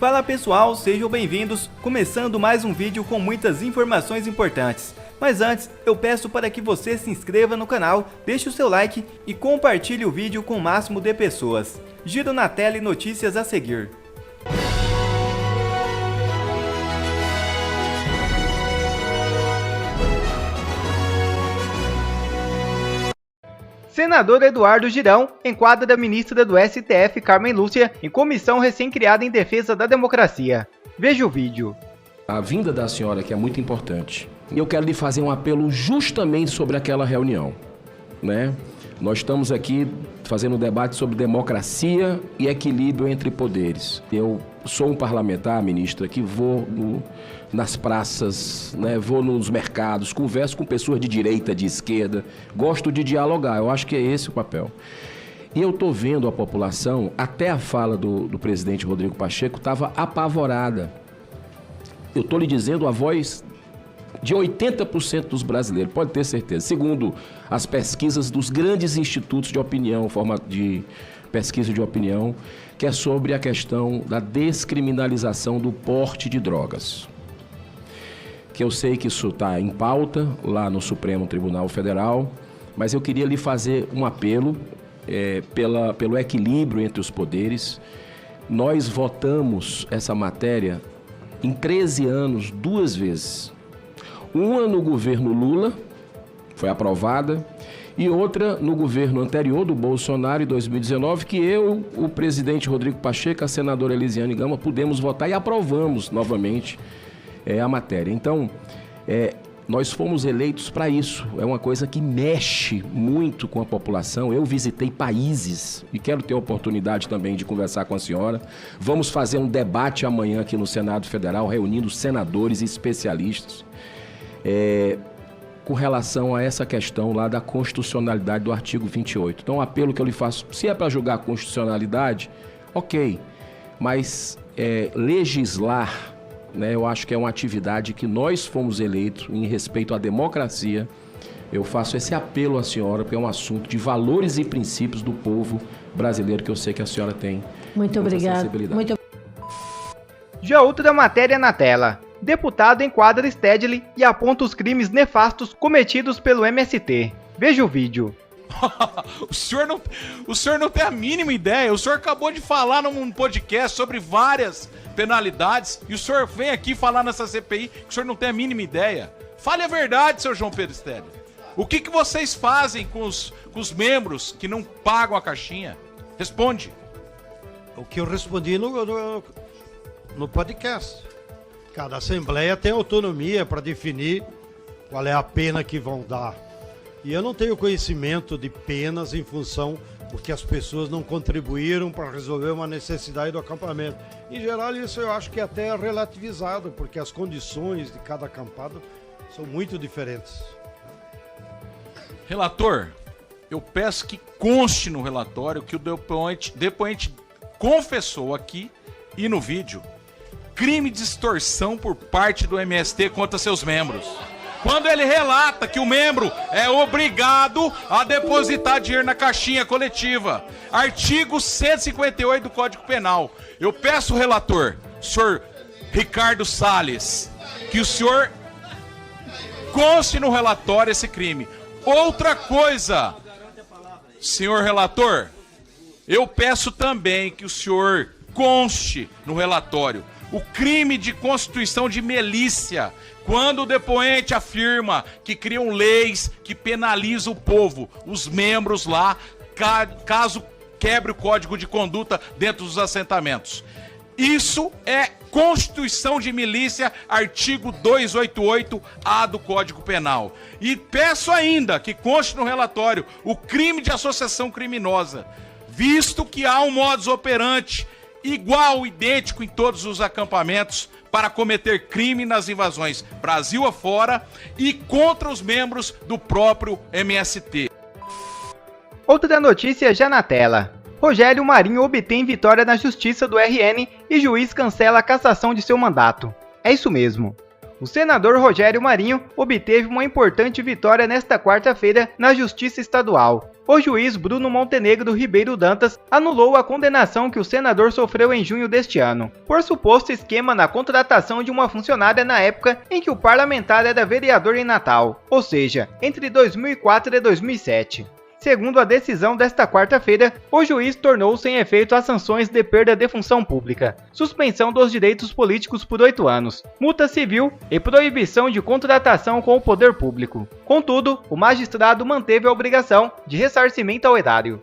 Fala pessoal, sejam bem-vindos, começando mais um vídeo com muitas informações importantes. Mas antes, eu peço para que você se inscreva no canal, deixe o seu like e compartilhe o vídeo com o máximo de pessoas. Giro na tela e notícias a seguir. Senador Eduardo Girão enquadra a ministra do STF, Carmen Lúcia, em comissão recém-criada em defesa da democracia. Veja o vídeo. A vinda da senhora que é muito importante. E eu quero lhe fazer um apelo justamente sobre aquela reunião, né? Nós estamos aqui fazendo um debate sobre democracia e equilíbrio entre poderes. Eu sou um parlamentar, ministra, que vou nas praças, né? Vou nos mercados, converso com pessoas de direita, de esquerda, gosto de dialogar, eu acho que é esse o papel. E eu estou vendo a população, até a fala do presidente Rodrigo Pacheco estava apavorada. Eu estou lhe dizendo a voz de 80% dos brasileiros, pode ter certeza. Segundo as pesquisas dos grandes institutos de opinião, forma de pesquisa de opinião, que é sobre a questão da descriminalização do porte de drogas. Que eu sei que isso está em pauta lá no Supremo Tribunal Federal, mas eu queria lhe fazer um apelo pelo equilíbrio entre os poderes. Nós votamos essa matéria em 13 anos, 2 vezes. Uma no governo Lula, foi aprovada, e outra no governo anterior do Bolsonaro, em 2019, que eu, o presidente Rodrigo Pacheco, a senadora Elisiane Gama, pudemos votar e aprovamos novamente a matéria. Então, nós fomos eleitos para isso. É uma coisa que mexe muito com a população. Eu visitei países e quero ter a oportunidade também de conversar com a senhora. Vamos fazer um debate amanhã aqui no Senado Federal, reunindo senadores e especialistas. Com relação a essa questão lá da constitucionalidade do artigo 28. Então, o apelo que eu lhe faço, se é para julgar a constitucionalidade, ok, mas legislar, né, eu acho que é uma atividade que nós fomos eleitos em respeito à democracia. Eu faço esse apelo à senhora, porque é um assunto de valores e princípios do povo brasileiro, que eu sei que a senhora tem. Muito obrigada. Já outra matéria na tela. Deputado enquadra Stedley e aponta os crimes nefastos cometidos pelo MST. Veja o vídeo. O senhor não tem a mínima ideia. O senhor acabou de falar num podcast sobre várias penalidades e o senhor vem aqui falar nessa CPI que o senhor não tem a mínima ideia. Fale a verdade, seu João Pedro Stedley. O que vocês fazem com os membros que não pagam a caixinha? Responde. O que eu respondi no podcast. Cada assembleia tem autonomia para definir qual é a pena que vão dar. E eu não tenho conhecimento de penas em função porque as pessoas não contribuíram para resolver uma necessidade do acampamento. Em geral, isso eu acho que é até relativizado, porque as condições de cada acampado são muito diferentes. Relator, eu peço que conste no relatório que o depoente confessou aqui e no vídeo crime de extorsão por parte do MST contra seus membros. Quando ele relata que o membro é obrigado a depositar dinheiro na caixinha coletiva. Artigo 158 do Código Penal. Eu peço, relator, senhor Ricardo Salles, que o senhor conste no relatório esse crime. Outra coisa, senhor relator, eu peço também que o senhor conste no relatório o crime de constituição de milícia, quando o depoente afirma que criam leis que penalizam o povo, os membros lá, caso quebre o código de conduta dentro dos assentamentos. Isso é constituição de milícia, artigo 288-A do Código Penal. E peço ainda que conste no relatório o crime de associação criminosa, visto que há um modus operandi igual, idêntico em todos os acampamentos para cometer crime nas invasões Brasil afora e contra os membros do próprio MST. Outra notícia já na tela. Rogério Marinho obtém vitória na justiça do RN e juiz cancela a cassação de seu mandato. É isso mesmo. O senador Rogério Marinho obteve uma importante vitória nesta quarta-feira na Justiça Estadual. o juiz Bruno Montenegro Ribeiro Dantas anulou a condenação que o senador sofreu em junho deste ano, por suposto esquema na contratação de uma funcionária na época em que o parlamentar era vereador em Natal, ou seja, entre 2004 e 2007. Segundo a decisão desta quarta-feira, o juiz tornou sem efeito as sanções de perda de função pública, suspensão dos direitos políticos por 8 anos, multa civil e proibição de contratação com o poder público. Contudo, o magistrado manteve a obrigação de ressarcimento ao erário.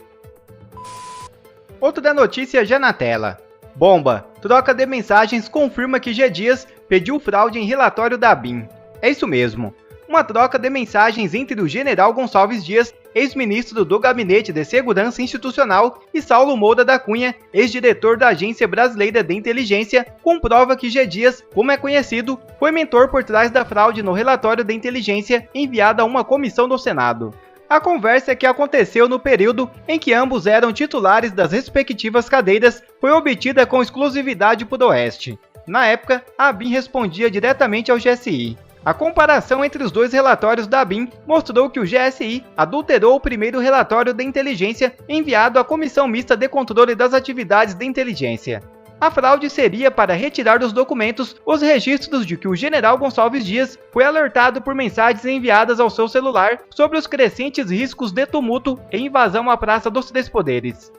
Outra notícia já na tela. Bomba. Troca de mensagens confirma que G. Dias pediu fraude em relatório da ABIN. É isso mesmo. Uma troca de mensagens entre o general Gonçalves Dias, ex-ministro do Gabinete de Segurança Institucional, e Saulo Moura da Cunha, ex-diretor da Agência Brasileira de Inteligência, comprova que G. Dias, como é conhecido, foi mentor por trás da fraude no relatório de inteligência enviado a uma comissão do Senado. A conversa que aconteceu no período em que ambos eram titulares das respectivas cadeiras foi obtida com exclusividade por Oeste. Na época, a ABIN respondia diretamente ao GSI. A comparação entre os dois relatórios da ABIN mostrou que o GSI adulterou o primeiro relatório de inteligência enviado à Comissão Mista de Controle das Atividades de Inteligência. A fraude seria para retirar dos documentos os registros de que o general Gonçalves Dias foi alertado por mensagens enviadas ao seu celular sobre os crescentes riscos de tumulto e invasão à Praça dos Três Poderes.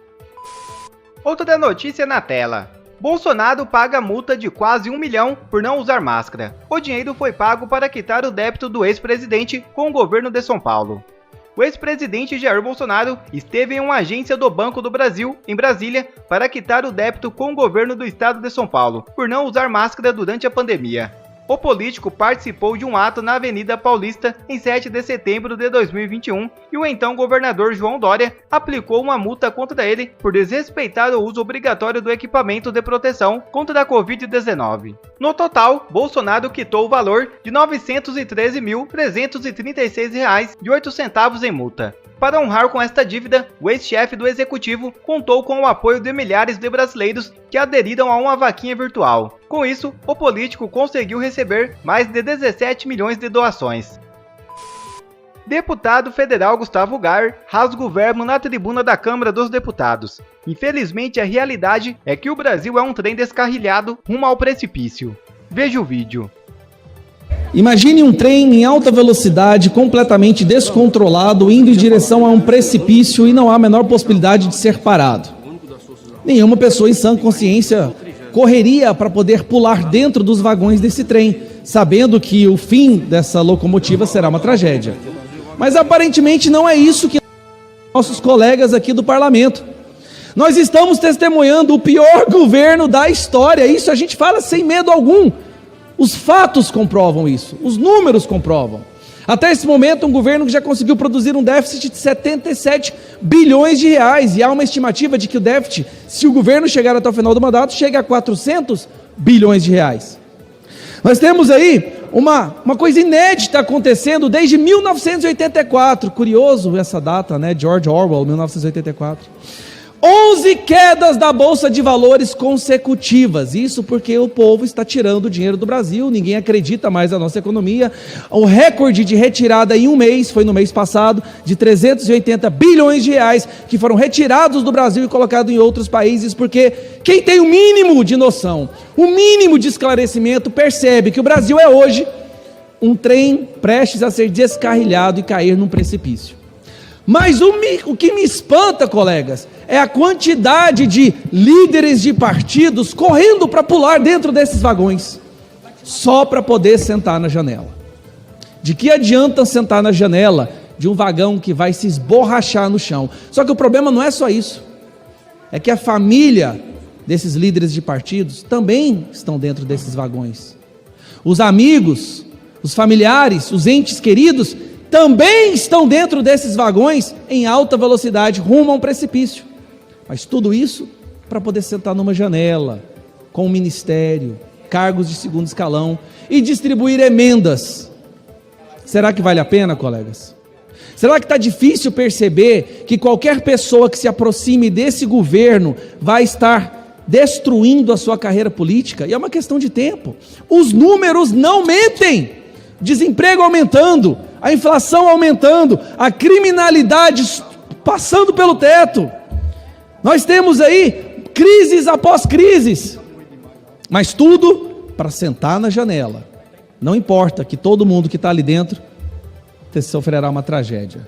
Outra notícia na tela. Bolsonaro paga multa de quase 1 milhão por não usar máscara. O dinheiro foi pago para quitar o débito do ex-presidente com o governo de São Paulo. O ex-presidente Jair Bolsonaro esteve em uma agência do Banco do Brasil, em Brasília, para quitar o débito com o governo do estado de São Paulo, por não usar máscara durante a pandemia. O político participou de um ato na Avenida Paulista em 7 de setembro de 2021 e o então governador João Dória aplicou uma multa contra ele por desrespeitar o uso obrigatório do equipamento de proteção contra a Covid-19. No total, Bolsonaro quitou o valor de R$ 913.336,08 em multa. Para honrar com esta dívida, o ex-chefe do executivo contou com o apoio de milhares de brasileiros que aderiram a uma vaquinha virtual. Com isso, o político conseguiu receber mais de 17 milhões de doações. Deputado federal Gustavo Gayer rasga o verbo na tribuna da Câmara dos Deputados. Infelizmente, a realidade é que o Brasil é um trem descarrilhado rumo ao precipício. Veja o vídeo. Imagine um trem em alta velocidade, completamente descontrolado, indo em direção a um precipício e não há a menor possibilidade de ser parado. Nenhuma pessoa em sã consciência correria para poder pular dentro dos vagões desse trem, sabendo que o fim dessa locomotiva será uma tragédia. Mas aparentemente não é isso que nossos colegas aqui do parlamento. Nós estamos testemunhando o pior governo da história, isso a gente fala sem medo algum. Os fatos comprovam isso, os números comprovam. Até esse momento, um governo que já conseguiu produzir um déficit de 77 bilhões de reais, e há uma estimativa de que o déficit, se o governo chegar até o final do mandato, chega a 400 bilhões de reais. Nós temos aí uma coisa inédita acontecendo desde 1984, curioso essa data, né? George Orwell, 1984. 11 quedas da Bolsa de Valores consecutivas, isso porque o povo está tirando o dinheiro do Brasil, ninguém acredita mais na nossa economia. O recorde de retirada em um mês, foi no mês passado, de 380 bilhões de reais, que foram retirados do Brasil e colocados em outros países, porque quem tem o mínimo de noção, o mínimo de esclarecimento, percebe que o Brasil é hoje um trem prestes a ser descarrilhado e cair num precipício. Mas o que me espanta, colegas, é a quantidade de líderes de partidos correndo para pular dentro desses vagões, só para poder sentar na janela. De que adianta sentar na janela de um vagão que vai se esborrachar no chão? Só que o problema não é só isso, é que a família desses líderes de partidos também estão dentro desses vagões. Os amigos, os familiares, os entes queridos também estão dentro desses vagões em alta velocidade, rumo a um precipício. Mas tudo isso para poder sentar numa janela, com o ministério, cargos de segundo escalão e distribuir emendas. Será que vale a pena, colegas? Será que está difícil perceber que qualquer pessoa que se aproxime desse governo vai estar destruindo a sua carreira política? E é uma questão de tempo. Os números não mentem. Desemprego aumentando, a inflação aumentando, a criminalidade passando pelo teto. Nós temos aí crises após crises, mas tudo para sentar na janela. Não importa que todo mundo que está ali dentro sofrerá uma tragédia.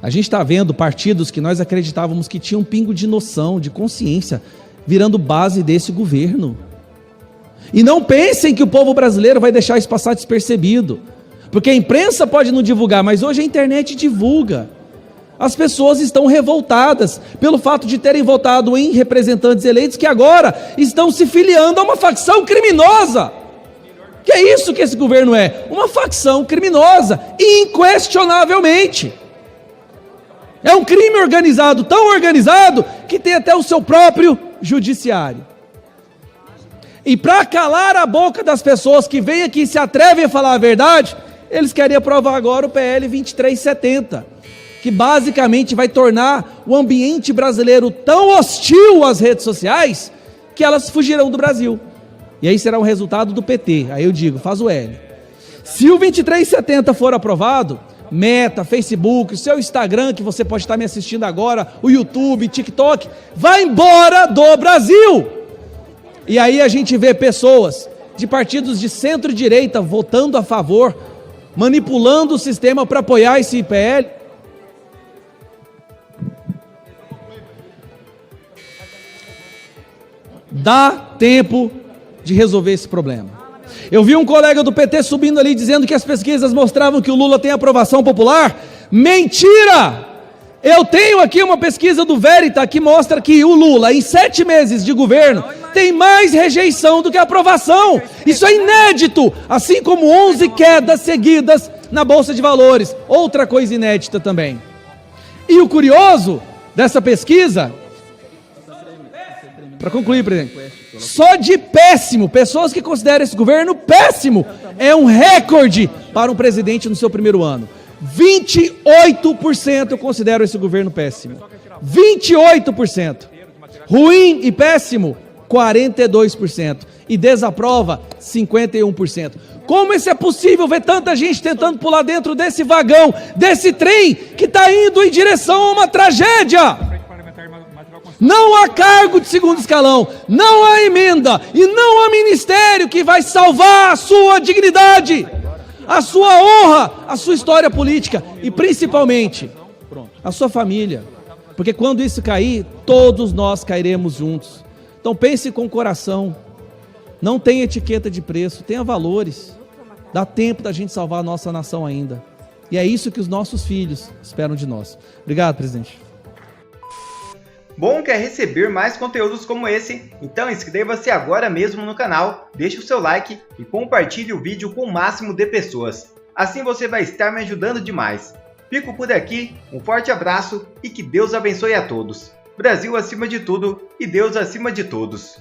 A gente está vendo partidos que nós acreditávamos que tinham um pingo de noção, de consciência, virando base desse governo. E não pensem que o povo brasileiro vai deixar isso passar despercebido, porque a imprensa pode não divulgar, mas hoje a internet divulga. As pessoas estão revoltadas pelo fato de terem votado em representantes eleitos que agora estão se filiando a uma facção criminosa. Que é isso que esse governo é? Uma facção criminosa, inquestionavelmente. É um crime organizado, tão organizado, que tem até o seu próprio judiciário. E para calar a boca das pessoas que vêm aqui e se atrevem a falar a verdade, eles querem aprovar agora o PL 2370, que basicamente vai tornar o ambiente brasileiro tão hostil às redes sociais, que elas fugirão do Brasil. E aí será um resultado do PT. Aí eu digo, faz o L. Se o 2370 for aprovado, Meta, Facebook, o seu Instagram, que você pode estar me assistindo agora, o YouTube, TikTok, vai embora do Brasil. E aí a gente vê pessoas de partidos de centro-direita votando a favor, manipulando o sistema para apoiar esse IPL. Dá tempo de resolver esse problema. Eu vi um colega do PT subindo ali dizendo que as pesquisas mostravam que o Lula tem aprovação popular. Mentira! Eu tenho aqui uma pesquisa do Veritas que mostra que o Lula, em 7 meses de governo, tem mais rejeição do que aprovação. Isso é inédito, assim como 11 quedas seguidas na Bolsa de Valores. Outra coisa inédita também. E o curioso dessa pesquisa, para concluir, presidente, só de péssimo, pessoas que consideram esse governo péssimo, é um recorde para um presidente no seu primeiro ano. 28% consideram esse governo péssimo. 28%. Ruim e péssimo, 42%. E desaprova, 51%. Como isso é possível ver tanta gente tentando pular dentro desse vagão, desse trem que está indo em direção a uma tragédia? Não há cargo de segundo escalão, não há emenda e não há ministério que vai salvar a sua dignidade, a sua honra, a sua história política e principalmente a sua família. Porque quando isso cair, todos nós cairemos juntos. Então pense com o coração, não tenha etiqueta de preço, tenha valores. Dá tempo da gente salvar a nossa nação ainda. E é isso que os nossos filhos esperam de nós. Obrigado, presidente. Bom, quer receber mais conteúdos como esse? Então inscreva-se agora mesmo no canal, deixe o seu like e compartilhe o vídeo com o máximo de pessoas. Assim você vai estar me ajudando demais. Fico por aqui, um forte abraço e que Deus abençoe a todos. Brasil acima de tudo e Deus acima de todos.